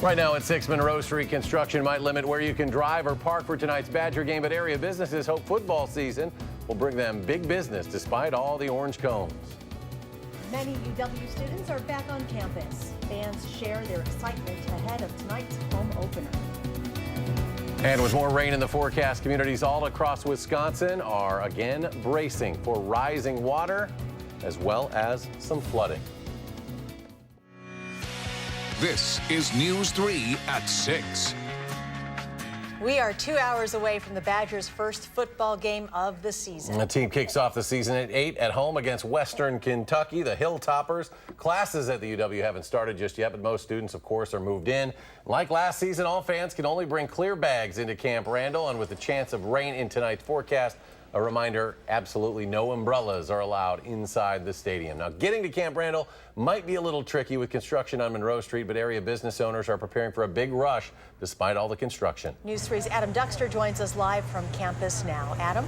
Right now at 6 Monroe Street, construction might limit where you can drive or park for tonight's Badger game, but area businesses hope football season will bring them big business despite all the orange cones. Many UW students are back on campus. Fans share their excitement ahead of tonight's home opener. And with more rain in the forecast, communities all across Wisconsin are again bracing for rising water as well as some flooding. This is News 3 at 6. We are 2 hours away from the Badgers' first football game of the season. The team kicks off the season at 8 at home against Western Kentucky, the Hilltoppers. Classes at the UW haven't started just yet, but most students, of course, are moved in. Like last season, all fans can only bring clear bags into Camp Randall, and with the chance of rain in tonight's forecast, a reminder, absolutely no umbrellas are allowed inside the stadium. Now, getting to Camp Randall might be a little tricky with construction on Monroe Street, but area business owners are preparing for a big rush despite all the construction. News 3's Adam Duxter joins us live from campus now. Adam?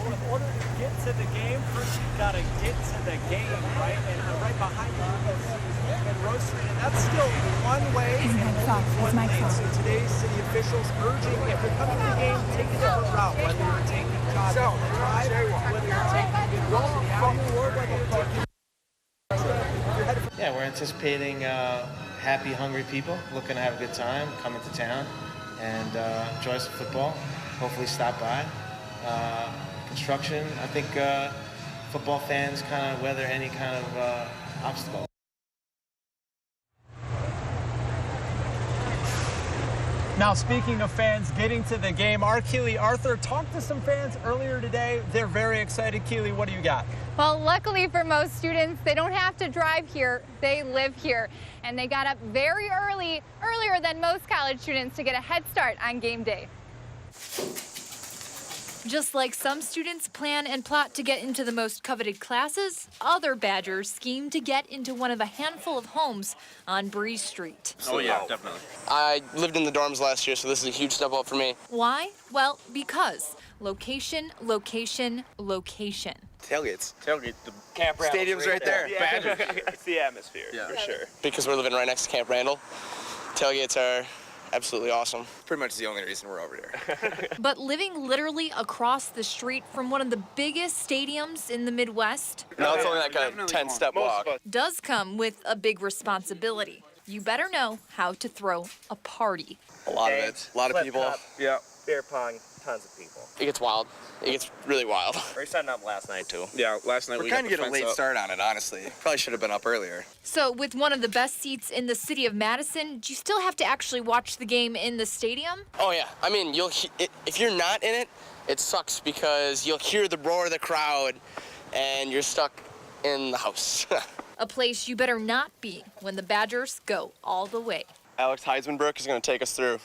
Well, in order to get to the game, first you've got to get to the game, right? And right behind you is Monroe Street, and that's still one way and one lane. So today's city officials urging, if you're coming to the game, take a different route, whether you're taking Johnson Drive, whether you're taking University Avenue, or whether you're taking... Yeah, we're anticipating happy, hungry people looking to have a good time, coming to town, and enjoy some football. Hopefully stop by. Construction, I think football fans kind of weather any kind of obstacle. Now, speaking of fans getting to the game, our Keely Arthur talked to some fans earlier today. They're very excited. Keely, what do you got? Well, luckily for most students, they don't have to drive here. They live here. And they got up very early, earlier than most college students, to get a head start on game day. Just like some students plan and plot to get into the most coveted classes, other Badgers scheme to get into one of a handful of homes on Breeze Street. Oh yeah, definitely. I lived in the dorms last year, so this is a huge step up for me. Why? Well, because location, location, location. Tailgates. Tailgate, the Camp Randall. Stadium's right there. Badgers. It's the atmosphere, for sure. Because we're living right next to Camp Randall, tailgates are absolutely awesome. Pretty much the only reason we're over there. But living literally across the street from one of the biggest stadiums in the Midwest No, it's only like a 10-step walk. does come with a big responsibility. You better know how to throw a party. A lot of it. A lot of people. Yeah. Beer pong, tons of people. It gets wild. It gets really wild. We setting up last night too. Yeah, last night We're kind of getting a late start on it, honestly. Probably should have been up earlier. So with one of the best seats in the city of Madison, do you still have to actually watch the game in the stadium? Oh yeah. I mean, if you're not in it, it sucks because you'll hear the roar of the crowd and you're stuck in the house. A place you better not be when the Badgers go all the way. Alex Heismanbrook is going to take us through.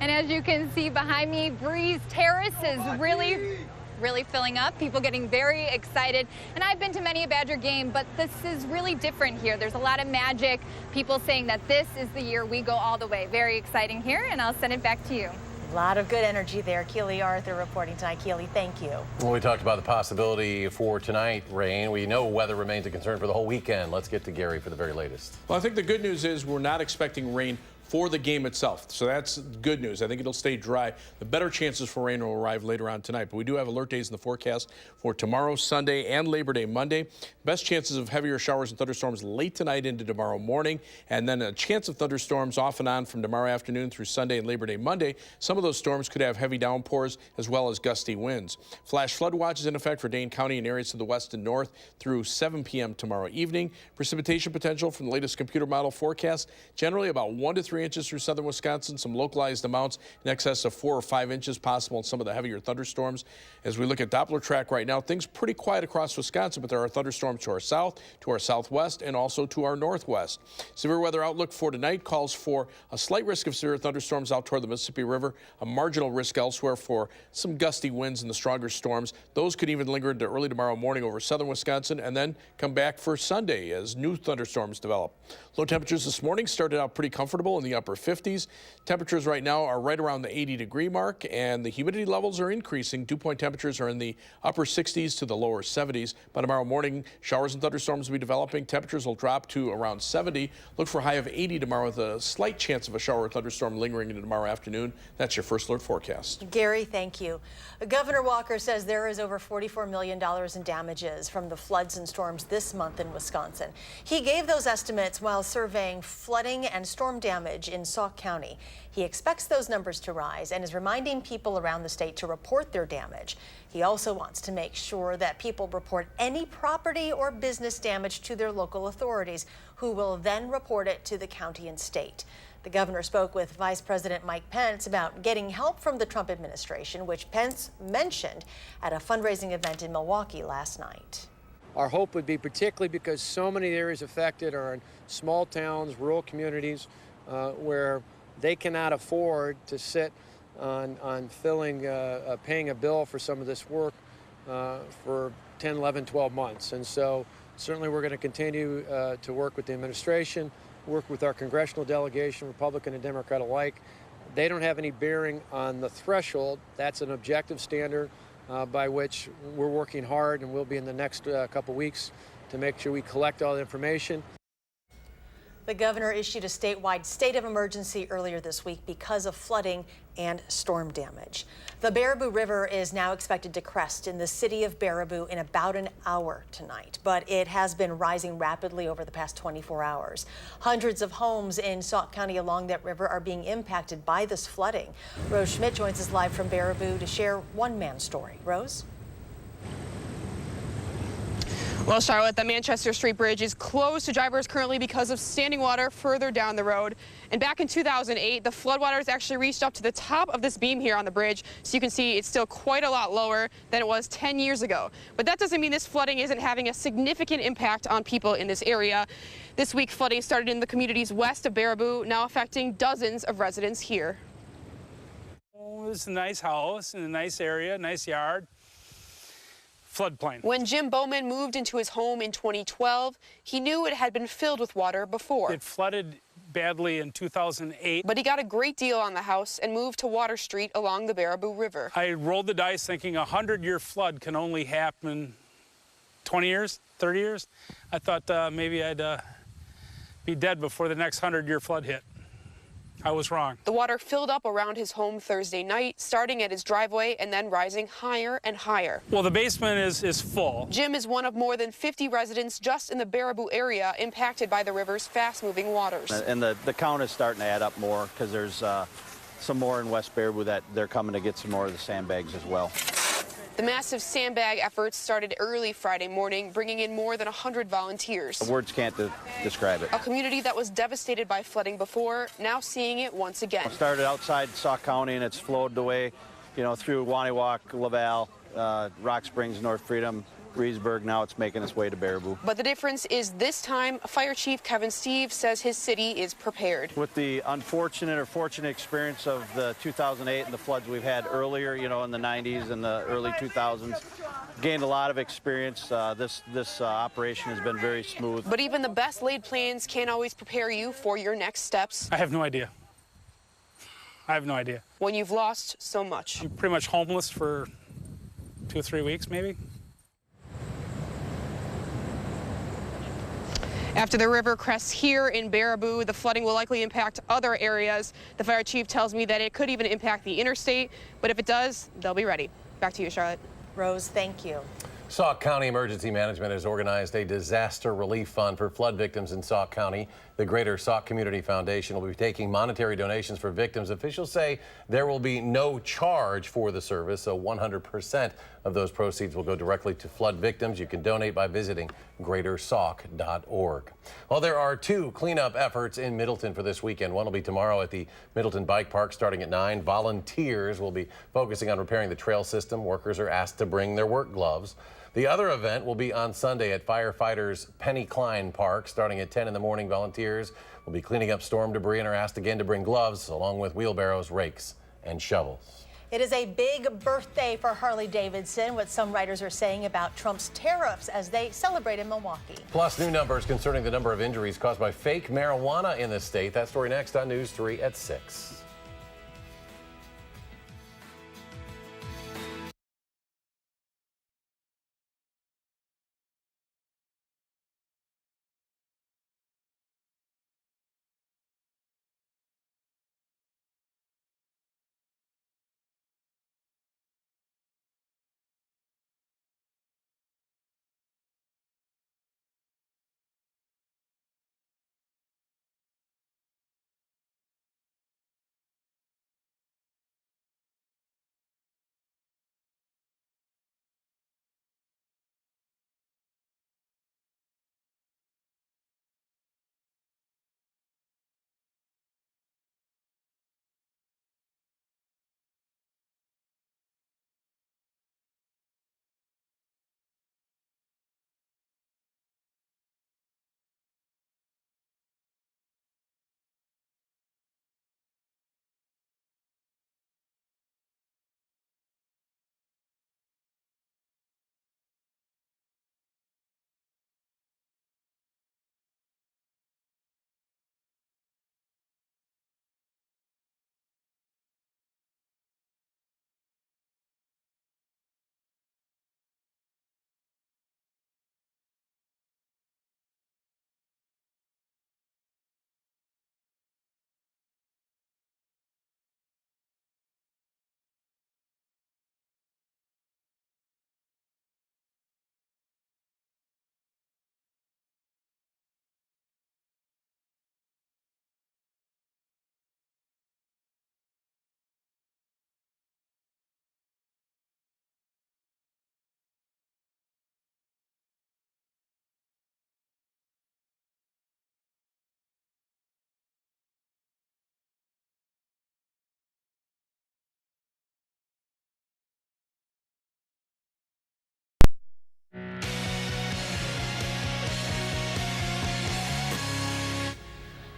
And as you can see behind me, Breeze Terrace is really filling up. People getting very excited. And I've been to many a Badger game, but this is really different here. There's a lot of magic. People saying that this is the year we go all the way. Very exciting here, and I'll send it back to you. A lot of good energy there. Keely Arthur reporting tonight. Keely, thank you. Well, we talked about the possibility for tonight rain. We know weather remains a concern for the whole weekend. Let's get to Gary for the very latest. Well, I think the good news is we're not expecting rain for the game itself. So that's good news. I think it'll stay dry. The better chances for rain will arrive later on tonight. But we do have alert days in the forecast for tomorrow, Sunday, and Labor Day Monday. Best chances of heavier showers and thunderstorms late tonight into tomorrow morning. And then a chance of thunderstorms off and on from tomorrow afternoon through Sunday and Labor Day Monday. Some of those storms could have heavy downpours as well as gusty winds. Flash flood watch is in effect for Dane County and areas to the west and north through 7 p.m. tomorrow evening. Precipitation potential from the latest computer model forecast, generally about 1 to 3 inches through southern Wisconsin, some localized amounts in excess of 4 or 5 inches possible in some of the heavier thunderstorms. As we look at Doppler track right now, things pretty quiet across Wisconsin, but there are thunderstorms to our south, to our southwest, and also to our northwest. Severe weather outlook for tonight calls for a slight risk of severe thunderstorms out toward the Mississippi River, a marginal risk elsewhere for some gusty winds and the stronger storms. Those could even linger into early tomorrow morning over southern Wisconsin and then come back for Sunday as new thunderstorms develop. Low temperatures this morning started out pretty comfortable in the the upper 50s. Temperatures right now are right around the 80-degree mark, and the humidity levels are increasing. Dew point temperatures are in the upper 60s to the lower 70s. By tomorrow morning, showers and thunderstorms will be developing. Temperatures will drop to around 70. Look for a high of 80 tomorrow with a slight chance of a shower or thunderstorm lingering into tomorrow afternoon. That's your First Alert forecast. Gary, thank you. Governor Walker says there is over $44 million in damages from the floods and storms this month in Wisconsin. He gave those estimates while surveying flooding and storm damage in Sauk County. He expects those numbers to rise and is reminding people around the state to report their damage. He also wants to make sure that people report any property or business damage to their local authorities, who will then report it to the county and state. The governor spoke with Vice President Mike Pence about getting help from the Trump administration, which Pence mentioned at a fundraising event in Milwaukee last night. Our hope would be, particularly because so many areas affected are in small towns, rural communities, where they cannot afford to sit on paying a bill for some of this work for 10, 11, 12 months. And so certainly we're going to continue to work with the administration, work with our congressional delegation, Republican and Democrat alike. They don't have any bearing on the threshold. That's an objective standard by which we're working hard, and we'll be in the next couple weeks to make sure we collect all the information. The governor issued a statewide state of emergency earlier this week because of flooding and storm damage. The Baraboo River is now expected to crest in the city of Baraboo in about an hour tonight, but it has been rising rapidly over the past 24 hours. Hundreds of homes in Sauk County along that river are being impacted by this flooding. Rose Schmidt joins us live from Baraboo to share one man's story. Rose? Well, Charlotte, the Manchester Street Bridge is closed to drivers currently because of standing water further down the road. And back in 2008, the floodwaters actually reached up to the top of this beam here on the bridge. So you can see it's still quite a lot lower than it was 10 years ago. But that doesn't mean this flooding isn't having a significant impact on people in this area. This week, flooding started in the communities west of Baraboo, now affecting dozens of residents here. Oh, it's a nice house in a nice area, nice yard. Floodplain. When Jim Bowman moved into his home in 2012, he knew it had been filled with water before. It flooded badly in 2008. But he got a great deal on the house and moved to Water Street along the Baraboo River. I rolled the dice thinking a 100-year flood can only happen 20 years, 30 years. I thought maybe I'd be dead before the next 100-year flood hit. I was wrong. The water filled up around his home Thursday night, starting at his driveway and then rising higher and higher. Well, the basement is full. Jim is one of more than 50 residents just in the Baraboo area impacted by the river's fast-moving waters. And the count is starting to add up more because there's some more in West Baraboo that they're coming to get some more of the sandbags as well. The massive sandbag efforts started early Friday morning, bringing in more than 100 volunteers. Words can't describe it. A community that was devastated by flooding before, now seeing it once again. It started outside Sauk County, and it's flowed away, through Waniwak, Laval, Rock Springs, North Freedom, Reedsburg. Now it's making its way to Baraboo. But the difference is this time, Fire Chief Kevin Steve says his city is prepared. With the unfortunate or fortunate experience of the 2008 and the floods we've had earlier, in the 90s and the early 2000s, gained a lot of experience. This operation has been very smooth. But even the best laid plans can't always prepare you for your next steps. I have no idea. I have no idea. When you've lost so much. I'm pretty much homeless for 2 or 3 weeks, maybe. After the river crests here in Baraboo, the flooding will likely impact other areas. The fire chief tells me that it could even impact the interstate, but if it does, they'll be ready. Back to you, Charlotte. Rose, thank you. Sauk County Emergency Management has organized a disaster relief fund for flood victims in Sauk County. The Greater Sauk Community Foundation will be taking monetary donations for victims. Officials say there will be no charge for the service, so 100% of those proceeds will go directly to flood victims. You can donate by visiting greatersauk.org. Well, there are 2 cleanup efforts in Middleton for this weekend. One will be tomorrow at the Middleton Bike Park starting at 9. Volunteers will be focusing on repairing the trail system. Workers are asked to bring their work gloves. The other event will be on Sunday at Firefighters Penny Klein Park starting at 10 in the morning. Volunteers will be cleaning up storm debris and are asked again to bring gloves along with wheelbarrows, rakes, and shovels. It is a big birthday for Harley Davidson, what some writers are saying about Trump's tariffs as they celebrate in Milwaukee. Plus, new numbers concerning the number of injuries caused by fake marijuana in the state. That story next on News 3 at 6.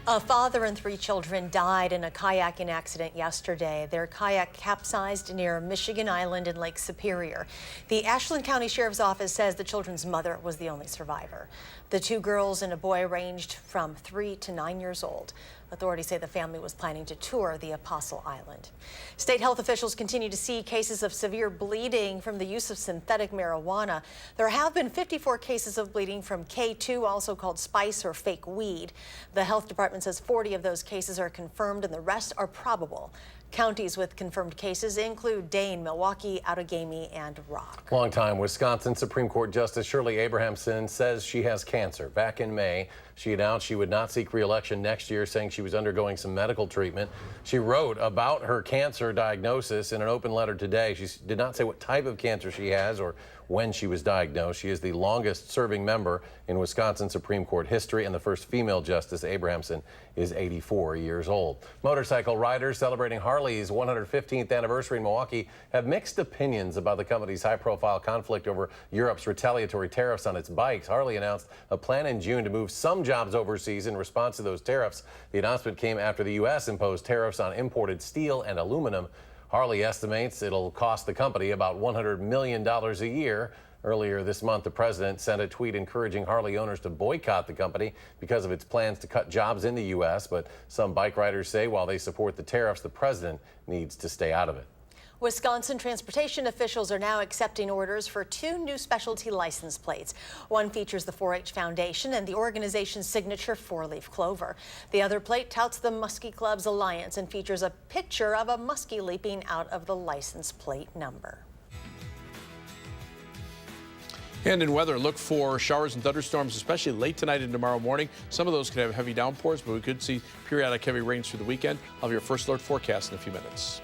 A father and 3 children died in a kayaking accident yesterday. Their kayak capsized near Michigan Island in Lake Superior. The Ashland County Sheriff's Office says the children's mother was the only survivor. The 2 girls and a boy ranged from 3 to 9 years old. Authorities say the family was planning to tour the Apostle Island. State health officials continue to see cases of severe bleeding from the use of synthetic marijuana. There have been 54 cases of bleeding from K2, also called spice or fake weed. The health department says 40 of those cases are confirmed and the rest are probable. Counties with confirmed cases include Dane, Milwaukee, Outagamie, and Rock. Longtime Wisconsin Supreme Court Justice Shirley Abrahamson says she has cancer. Back in May, she announced she would not seek re-election next year, saying she was undergoing some medical treatment. She wrote about her cancer diagnosis in an open letter today. She did not say what type of cancer she has or when she was diagnosed. She is the longest serving member in Wisconsin Supreme Court history and the first female justice. Abrahamson is 84 years old. Motorcycle riders celebrating Harley's 115th anniversary in Milwaukee have mixed opinions about the company's high-profile conflict over Europe's retaliatory tariffs on its bikes. Harley announced a plan in June to move some jobs overseas in response to those tariffs. The announcement came after the U.S. imposed tariffs on imported steel and aluminum. Harley estimates it'll cost the company about $100 million a year. Earlier this month, the president sent a tweet encouraging Harley owners to boycott the company because of its plans to cut jobs in the U.S. But some bike riders say while they support the tariffs, the president needs to stay out of it. Wisconsin transportation officials are now accepting orders for 2 new specialty license plates. One features the 4-H Foundation and the organization's signature 4-leaf clover. The other plate touts the Muskie Club's alliance and features a picture of a muskie leaping out of the license plate number. And in weather, look for showers and thunderstorms, especially late tonight and tomorrow morning. Some of those could have heavy downpours, but we could see periodic heavy rains through the weekend. I'll have your first alert forecast in a few minutes.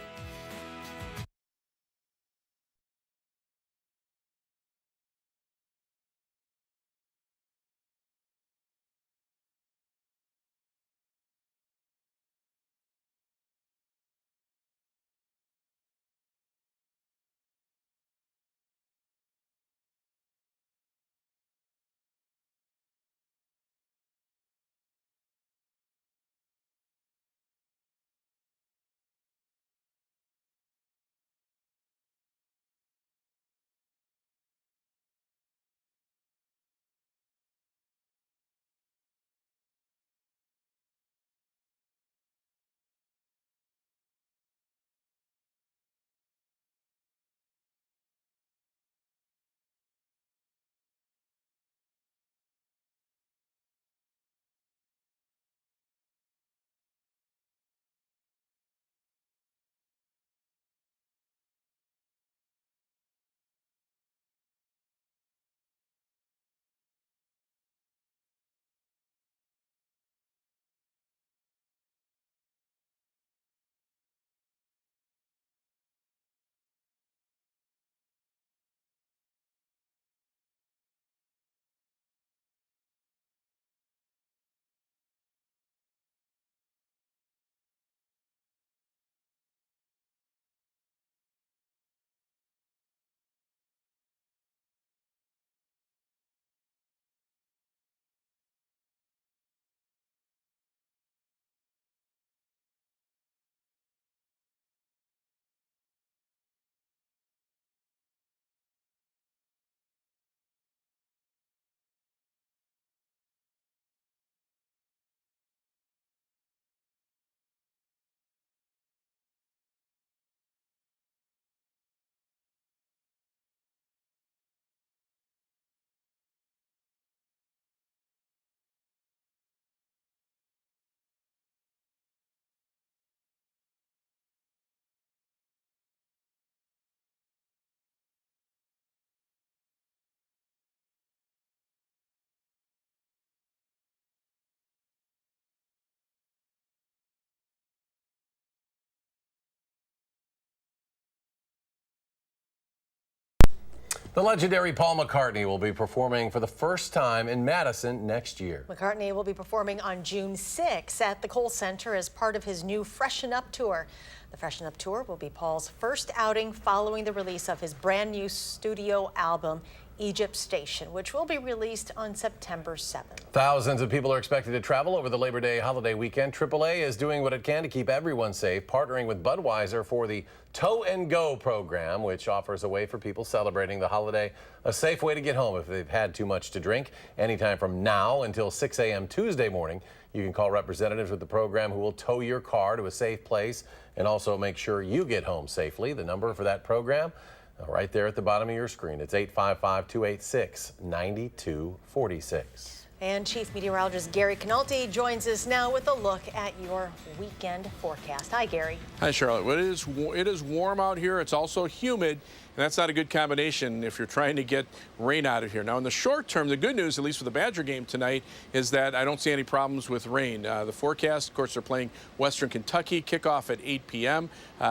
The legendary Paul McCartney will be performing for the first time in Madison next year. McCartney will be performing on June 6 at the Kohl Center as part of his new Freshen Up tour. The Freshen Up tour will be Paul's first outing following the release of his brand new studio album, Egypt Station, which will be released on September 7th. Thousands of people are expected to travel over the Labor Day holiday weekend. AAA is doing what it can to keep everyone safe, partnering with Budweiser for the Tow and Go program, which offers a way for people celebrating the holiday a safe way to get home if they've had too much to drink. Anytime from now until 6 a.m. Tuesday morning, you can call representatives with the program who will tow your car to a safe place and also make sure you get home safely. The number for that program, right there at the bottom of your screen. It's 855-286-9246. And Chief Meteorologist Gary Canolti joins us now with a look at your weekend forecast. Hi, Gary. Hi, Charlotte. Well, it is warm out here. It's also humid, and that's not a good combination if you're trying to get rain out of here. Now, in the short term, the good news, at least for the Badger game tonight, is that I don't see any problems with rain. The forecast, of course, they're playing Western Kentucky, kickoff at 8 p.m.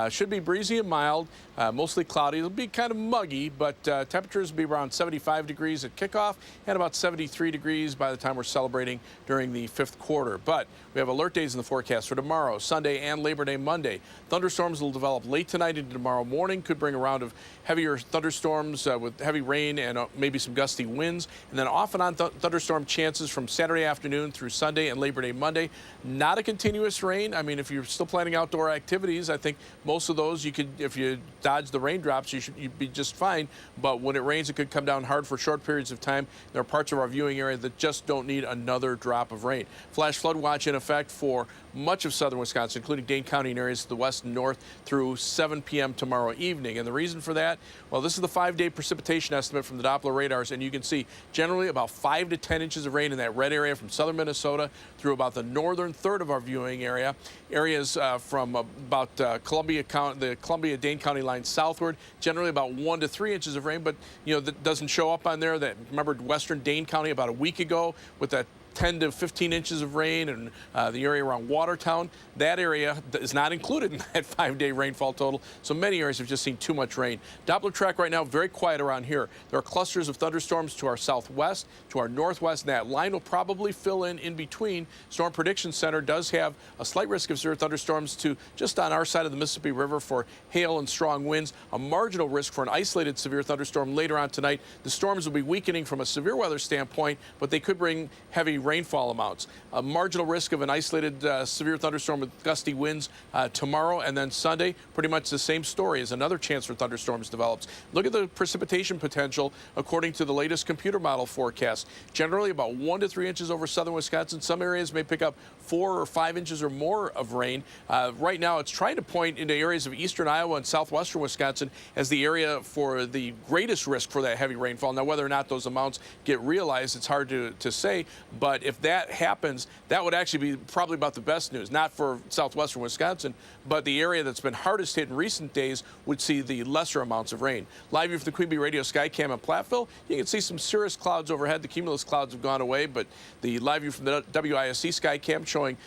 Should be breezy and mild, mostly cloudy. It'll be kind of muggy, but temperatures will be around 75 degrees at kickoff and about 73 degrees by the time we're celebrating during the fifth quarter. But we have alert days in the forecast for tomorrow, Sunday, and Labor Day Monday. Thunderstorms will develop late tonight into tomorrow morning, could bring a round of heavier thunderstorms with heavy rain and maybe some gusty winds, and then off and on thunderstorm chances from Saturday afternoon through Sunday and Labor Day Monday. Not a continuous rain. I mean, if you're still planning outdoor activities, I think most of those you could, if you dodge the raindrops, you'd be just fine. But when it rains, it could come down hard for short periods of time. There are parts of our viewing area that just don't need another drop of rain. Flash flood watch in effect for much of southern Wisconsin, including Dane County and areas to the west and north through 7 p.m. tomorrow evening. And the reason for that, well, this is the 5-day precipitation estimate from the Doppler radars, and you can see generally about 5 to 10 inches of rain in that red area from southern Minnesota through about the northern third of our viewing area. Areas from about the Columbia-Dane County line southward, generally about 1 to 3 inches of rain, but you know that doesn't show up on there. That remember western Dane County about a week ago with that 10 to 15 inches of rain, and the area around Watertown, that area is not included in that 5-day rainfall total. So many areas have just seen too much rain. Doppler track right now, very quiet around here. There are clusters of thunderstorms to our southwest, to our northwest, and that line will probably fill in between. Storm Prediction Center does have a slight risk of severe thunderstorms to just on our side of the Mississippi River for hail and strong winds. A marginal risk for an isolated severe thunderstorm later on tonight. The storms will be weakening from a severe weather standpoint, but they could bring heavy rainfall amounts. A marginal risk of an isolated severe thunderstorm with gusty winds tomorrow, and then Sunday, pretty much the same story as another chance for thunderstorms develops. Look at the precipitation potential according to the latest computer model forecast. Generally about 1 to 3 inches over southern Wisconsin. Some areas may pick up 4 or 5 inches or more of rain. Right now, it's trying to point into areas of eastern Iowa and southwestern Wisconsin as the area for the greatest risk for that heavy rainfall. Now, whether or not those amounts get realized, it's hard to say, but if that happens, that would actually be probably about the best news, not for southwestern Wisconsin, but the area that's been hardest hit in recent days would see the lesser amounts of rain. Live view from the Queen Bee Radio Skycam in Platteville, you can see some cirrus clouds overhead. The cumulus clouds have gone away, but the live view from the WISC Skycam showing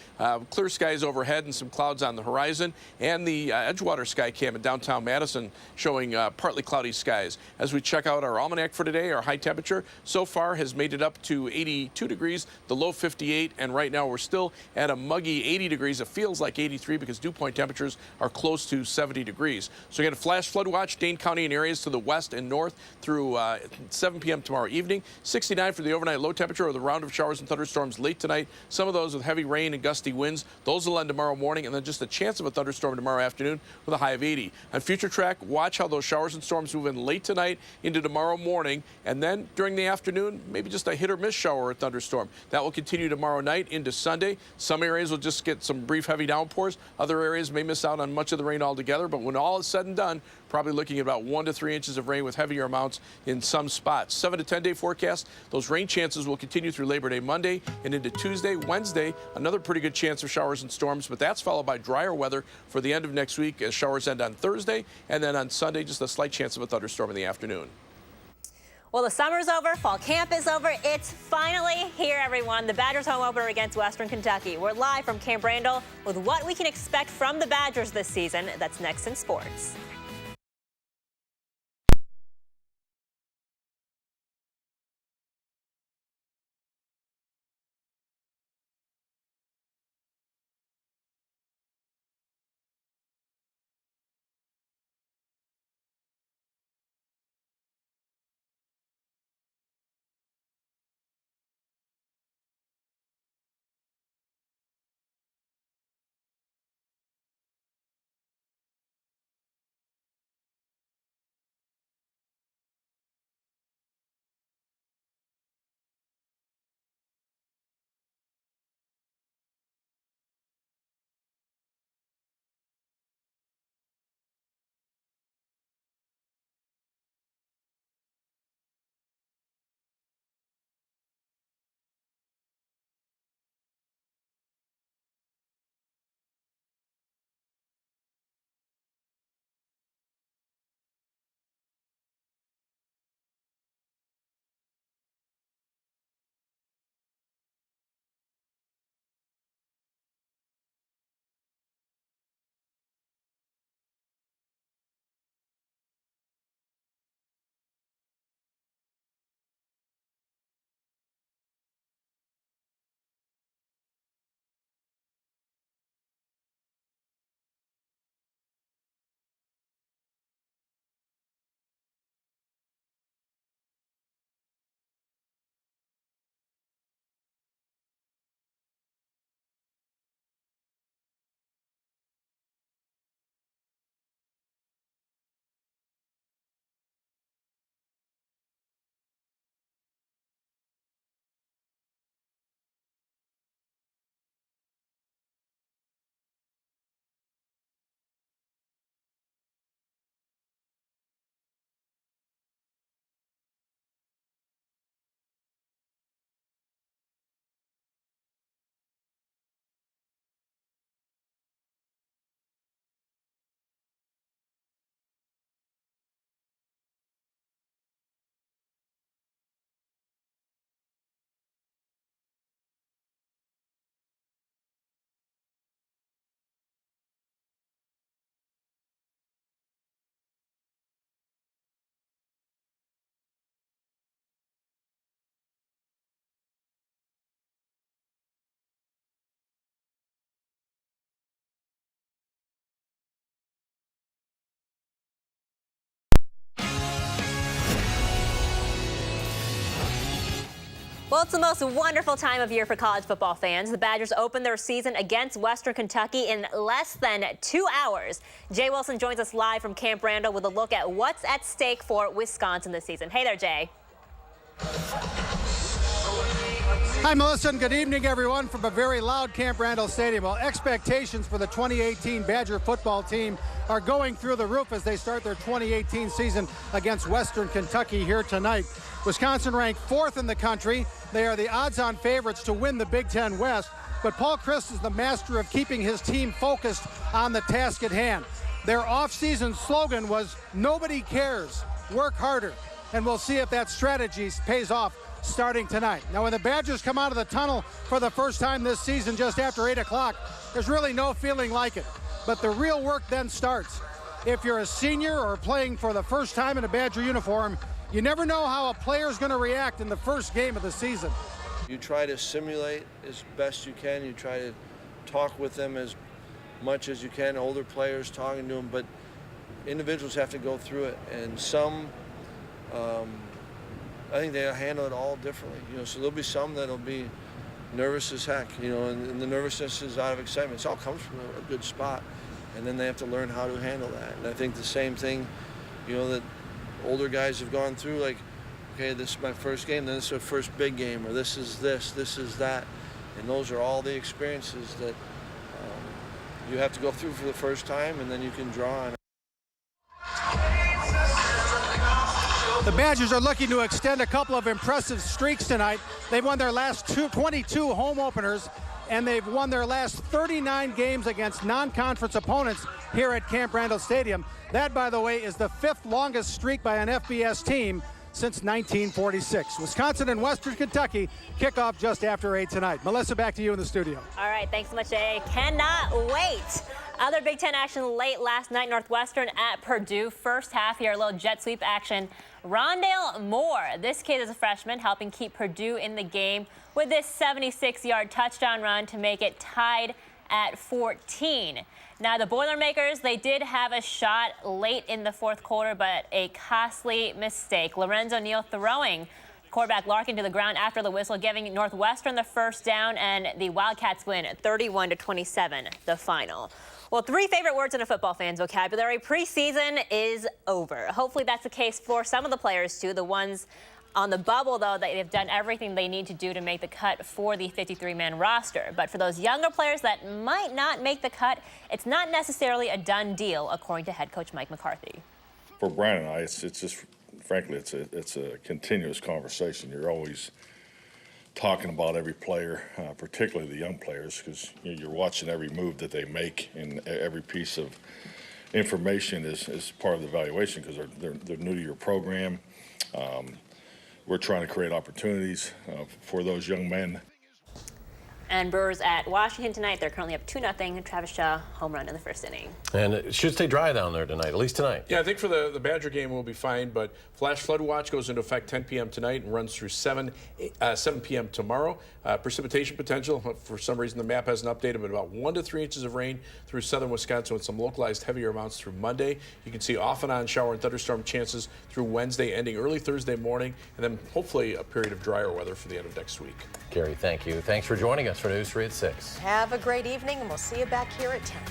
clear skies overhead and some clouds on the horizon, and the Edgewater Skycam in downtown Madison showing partly cloudy skies. As we check out our almanac for today, our high temperature so far has made it up to 82 degrees, the low 58, and right now we're still at a muggy 80 degrees. It feels like 83 because dew point temperatures are close to 70 degrees. So again, a flash flood watch, Dane County and areas to the west and north through 7 p.m. tomorrow evening. 69 for the overnight low temperature with a round of showers and thunderstorms late tonight. Some of those with heavy rain and gusty winds. Those will end tomorrow morning, and then just a chance of a thunderstorm tomorrow afternoon with a high of 80. On future track, watch how those showers and storms move in late tonight into tomorrow morning, and then during the afternoon, maybe just a hit or miss shower or thunderstorm. That will continue tomorrow night into Sunday. Some areas will just get some brief heavy downpours. Other areas may miss out on much of the rain altogether, but when all is said and done, probably looking at about 1 to 3 inches of rain with heavier amounts in some spots. 7 to 10 day forecast. Those rain chances will continue through Labor Day Monday and into Tuesday. Wednesday, another pretty good chance of showers and storms, but that's followed by drier weather for the end of next week as showers end on Thursday, and then on Sunday, just a slight chance of a thunderstorm in the afternoon. Well, the summer's over, fall camp is over. It's finally here, everyone. The Badgers home opener against Western Kentucky. We're live from Camp Randall with what we can expect from the Badgers this season. That's next in sports. Well, it's the most wonderful time of year for college football fans. The Badgers open their season against Western Kentucky in less than 2 hours. Jay Wilson joins us live from Camp Randall with a look at what's at stake for Wisconsin this season. Hey there, Jay. Hi, Melissa, and good evening, everyone, from a very loud Camp Randall Stadium. Well, expectations for the 2018 Badger football team are going through the roof as they start their 2018 season against Western Kentucky here tonight. Wisconsin ranked 4th in the country. They are the odds-on favorites to win the Big Ten West, but Paul Chryst is the master of keeping his team focused on the task at hand. Their off-season slogan was, "Nobody cares, work harder," and we'll see if that strategy pays off starting tonight. Now, when the Badgers come out of the tunnel for the first time this season just after 8 o'clock, there's really no feeling like it. But the real work then starts. If you're a senior or playing for the first time in a Badger uniform, you never know how a player's going to react in the first game of the season. You try to simulate as best you can. You try to talk with them as much as you can, older players talking to them, but individuals have to go through it. And some, I think they handle it all differently. So there'll be some that'll be nervous as heck, and the nervousness is out of excitement. It all comes from a good spot, and then they have to learn how to handle that. And I think the same thing, that older guys have gone through, like, okay, this is my first game, then this is my first big game, or this is that. And those are all the experiences that you have to go through for the first time, and then you can draw on it. The Badgers are looking to extend a couple of impressive streaks tonight. They've won their last 22 home openers, and they've won their last 39 games against non-conference opponents here at Camp Randall Stadium. That, by the way, is the 5th longest streak by an FBS team since 1946. Wisconsin and Western Kentucky kick off just after 8 tonight. Melissa, back to you in the studio. All right, thanks so much, Jay. Cannot wait. Other Big Ten action late last night, Northwestern at Purdue. First half here, a little jet sweep action. Rondale Moore, this kid is a freshman, helping keep Purdue in the game with this 76-yard touchdown run to make it tied at 14. Now, the Boilermakers, they did have a shot late in the fourth quarter, but a costly mistake. Lorenzo Neal throwing quarterback Larkin to the ground after the whistle, giving Northwestern the first down, and the Wildcats win 31-27, the final. Well, 3 favorite words in a football fan's vocabulary. Preseason is over. Hopefully that's the case for some of the players, too. The ones on the bubble, though, they've done everything they need to do to make the cut for the 53-man roster. But for those younger players that might not make the cut, it's not necessarily a done deal, according to head coach Mike McCarthy. For Brian and I, it's just, frankly, it's a continuous conversation. You're always talking about every player, particularly the young players, because you're watching every move that they make, and every piece of information is part of the evaluation because they're new to your program. We're trying to create opportunities for those young men. And Brewers at Washington tonight. They're currently up 2-0. Travis Shaw, home run in the first inning. And it should stay dry down there tonight, at least tonight. Yeah, I think for the Badger game we'll be fine, but flash flood watch goes into effect 10 p.m. tonight and runs through 7 p.m. tomorrow. Precipitation potential, for some reason the map hasn't updated, but about 1 to 3 inches of rain through southern Wisconsin with some localized heavier amounts through Monday. You can see off and on shower and thunderstorm chances through Wednesday, ending early Thursday morning, and then hopefully a period of drier weather for the end of next week. Gary, thank you. Thanks for joining us for News 3 at 6. Have a great evening, and we'll see you back here at 10.